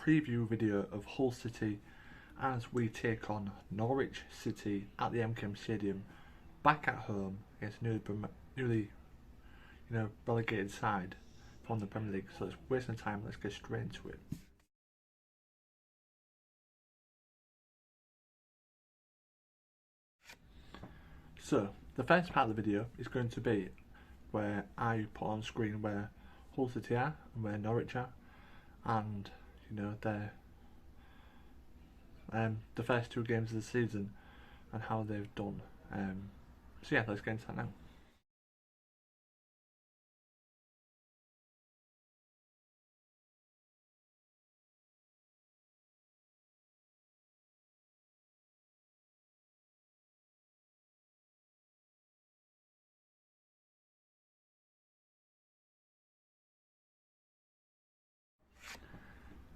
preview video of Hull City as we take on Norwich City at the MKM Stadium, back at home against newly relegated side from the Premier League. So let's waste no time, let's get straight into it. So the first part of the video is going to be where I put on screen where Hull City are and where Norwich are, and they're the first two games of the season and how they've done. So yeah, let's get into that now.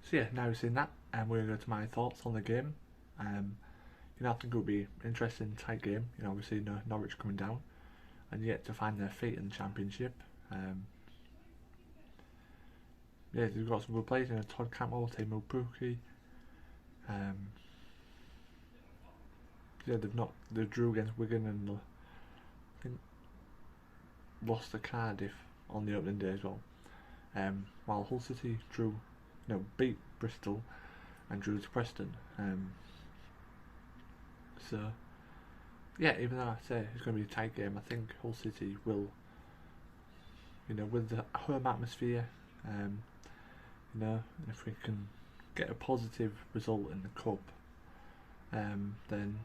So yeah, now we've seen that, and we're going to go to my thoughts on the game. I think it will be an interesting, tight game. Obviously Norwich coming down and yet to find their feet in the Championship. Yeah, they've got some good players in Todd Campbell, Timo Pukki. Yeah, they drew against Wigan and I think lost to Cardiff on the opening day as well. While Hull City beat Bristol and drew to Preston. So yeah, even though I say it's going to be a tight game, I think Hull City will, with the home atmosphere, and if we can get a positive result in the cup, then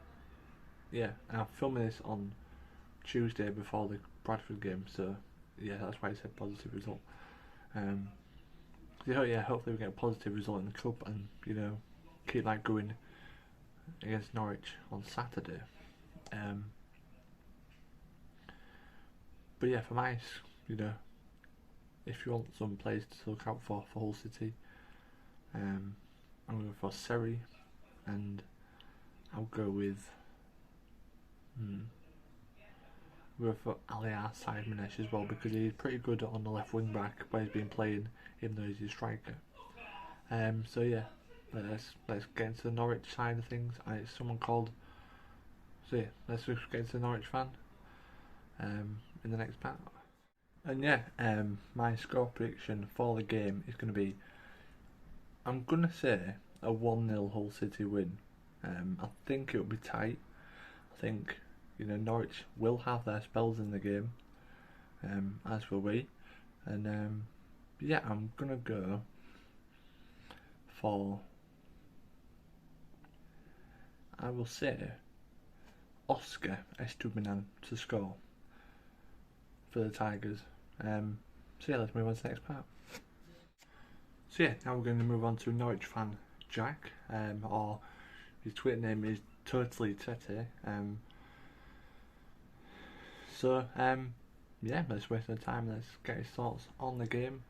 yeah. And I'm filming this on Tuesday before the Bradford game, so yeah, that's why I said positive result. Yeah, hopefully we get a positive result in the cup and keep that going against Norwich on Saturday. But yeah, for my, if you want some players to look out for Hull City, I'm going for Seri, and I'll go with we'll go for Aliar Sidemenesh as well, because he's pretty good on the left wing back where he's been playing, even though he's a striker. So yeah, let's get into the Norwich side of things. It's someone called. So yeah, let's just get into the Norwich fan in the next part. And yeah, my score prediction for the game is going to be, I'm going to say a 1-0 Hull City win. I think it will be tight. I think Norwich will have their spells in the game, as will we. And yeah, I'm going to go for, I will say, Oscar Estupiñán to score for the Tigers. So yeah, let's move on to the next part. So yeah, now we're going to move on to Norwich fan Jack, or his Twitter name is Totally Tete. Yeah, let's waste no time, let's get his thoughts on the game.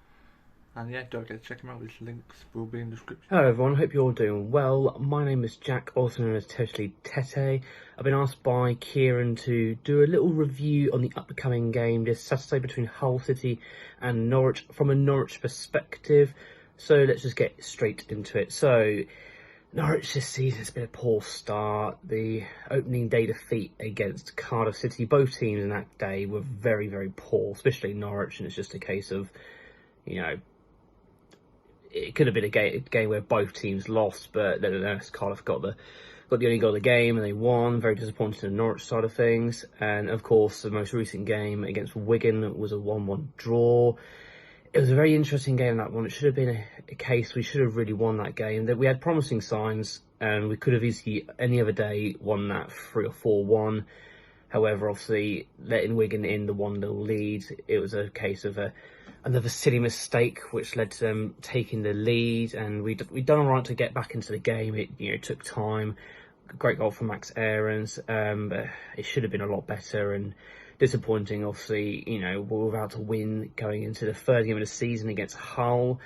And yeah, don't forget to check him out, his links will be in the description. Hello everyone, hope you're all doing well. My name is Jack, also known as Totally Tete. I've been asked by Kieran to do a little review on the upcoming game this Saturday between Hull City and Norwich from a Norwich perspective. So let's just get straight into it. So, Norwich this season has been a poor start. The opening day defeat against Cardiff City, both teams in that day were very, very poor, especially Norwich, and it's just a case of, it could have been a game where both teams lost, but nevertheless, Cardiff got the only goal of the game and they won. Very disappointed in the Norwich side of things. And of course, the most recent game against Wigan was a 1-1 draw. It was a very interesting game, that one. It should have been a case we should have really won that game. That we had promising signs, and we could have easily any other day won that 3 or 4-1. However, obviously, letting Wigan in the 1-0 lead, it was a case of another silly mistake which led to them taking the lead, and we'd done all right to get back into the game. It took time. Great goal from Max Aarons, but it should have been a lot better, and disappointing. Obviously, we're about to win going into the third game of the season against Hull.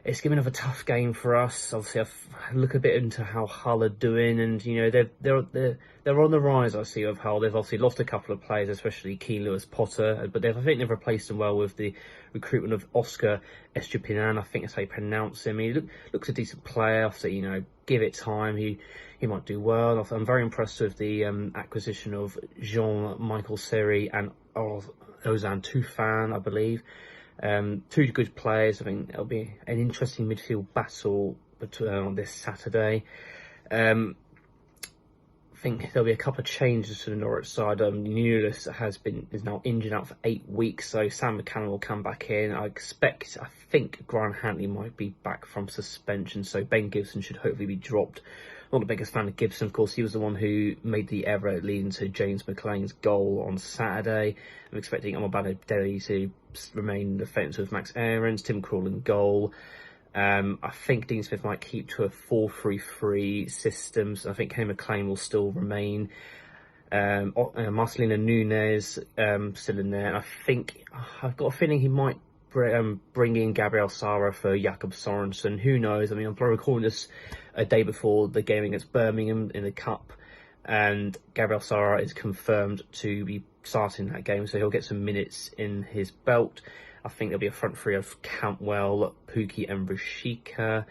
it's going to be a tough game for us. Obviously, I've look a bit into how Hull are doing, and you know they're on the rise. I see of Hull. They've obviously lost a couple of players, especially Keane Lewis Potter, but I think they've replaced them well with the recruitment of Oscar Estupiñán. I think that's how you pronounce him. He looks a decent player. So you know, give it time. He might do well. I'm very impressed with the acquisition of Jean-Michel Seri and Ozan Tufan, I believe. Two good players. I think it'll be an interesting midfield battle on this Saturday. I think there'll be a couple of changes to the Norwich side. Nunes is now injured out for 8 weeks, so Sam McCann will come back in. I think Grant Hanley might be back from suspension, so Ben Gibson should hopefully be dropped. Not the biggest fan of Gibson, of course. He was the one who made the error leading to James McLean's goal on Saturday. I'm expecting Amabane Deli to remain defensive with Max Aarons, Tim Krul in goal. I think Dean Smith might keep to a 4-3-3 system. So I think Kenny McLean will still remain. Marcelino Nunes still in there. And I think I've got a feeling he might bring in Gabriel Sara for Jakob Sorensen. Who knows? I mean, I'm probably recording this a day before the game against Birmingham in the Cup, and Gabriel Sara is confirmed to be starting that game, so he'll get some minutes in his belt. I think there'll be a front three of Cantwell, Pukki and Rashika.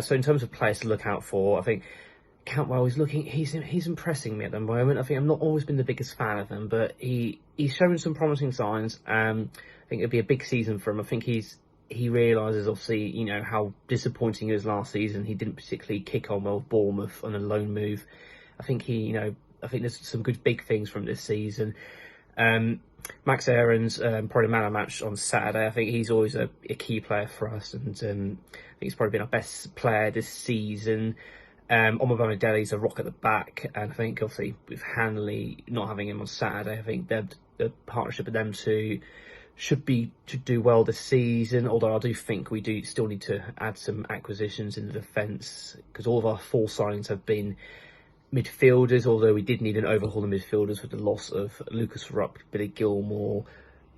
So in terms of players to look out for, I think Cantwell is he's impressing me at the moment. I think I've not always been the biggest fan of him, but he's showing some promising signs. I think it'll be a big season for him. I think he realises, obviously, you know, how disappointing he was last season. He didn't particularly kick on well with Bournemouth on a loan move. I think I think there's some good big things from this season. Max Aarons, probably man of the match on Saturday. I think he's always a key player for us, and I think he's probably been our best player this season. Omobama Deli's a rock at the back, and I think obviously with Hanley not having him on Saturday, I think the partnership of them two should do well this season. Although I do think we do still need to add some acquisitions in the defence, because all of our full signings have been midfielders, although we did need an overhaul in midfielders with the loss of Lucas Rupp, Billy Gilmore,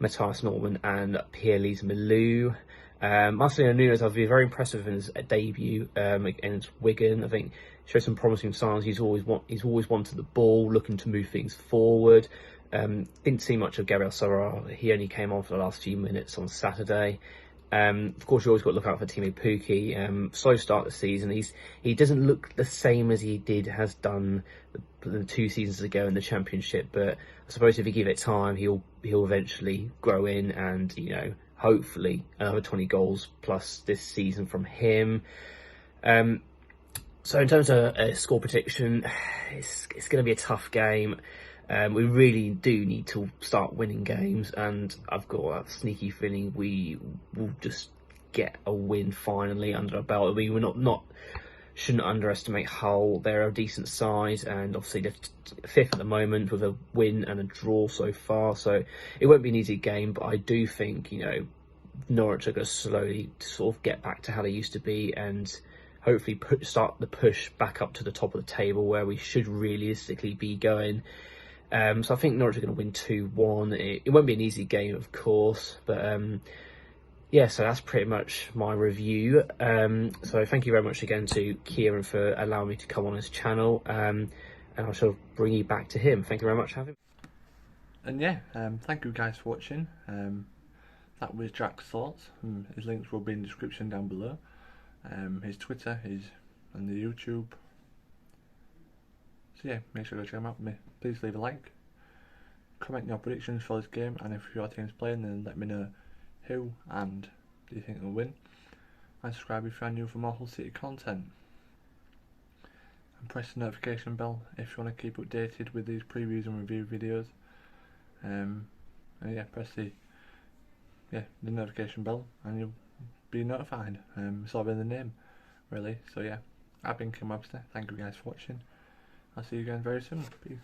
Matthias Norman and Pierre-Lise Malou. Marcelino Nunes, I've been very impressed with his debut against Wigan. I think he showed some promising signs. He's always wanted the ball, looking to move things forward. Didn't see much of Gabriel Sara. He only came on for the last few minutes on Saturday. Of course, you always got to look out for Timo Pukki. Slow start the season. He doesn't look the same as he has done the 2 seasons ago in the Championship. But I suppose if you give it time, he'll eventually grow in, and you know, hopefully another 20 goals plus this season from him. So in terms of score prediction, it's going to be a tough game. We really do need to start winning games, and I've got a sneaky feeling we will just get a win finally under our belt. I mean, we're shouldn't underestimate Hull. They're a decent size, and obviously they're 5th at the moment with a win and a draw so far. So it won't be an easy game, but I do think, you know, Norwich are going to slowly sort of get back to how they used to be, and hopefully start the push back up to the top of the table where we should realistically be going. So I think Norwich are going to win 2-1. It won't be an easy game, of course, but yeah, so that's pretty much my review. So thank you very much again to Kieran for allowing me to come on his channel, and I shall bring you back to him. Thank you very much for having me. And yeah, thank you guys for watching. That was Jack's thoughts. His links will be in the description down below. His Twitter is on the YouTube. So yeah, make sure to check him out. Please leave a like, comment your predictions for this game, and if your team's playing, then let me know who and do you think will win. And subscribe if you're new for more Hull City content. And press the notification bell if you want to keep updated with these previews and review videos. And yeah, press the notification bell and you'll be notified. It's all in the name, really. So yeah, I've been Kim Webster. Thank you guys for watching. I'll see you again very soon. Peace.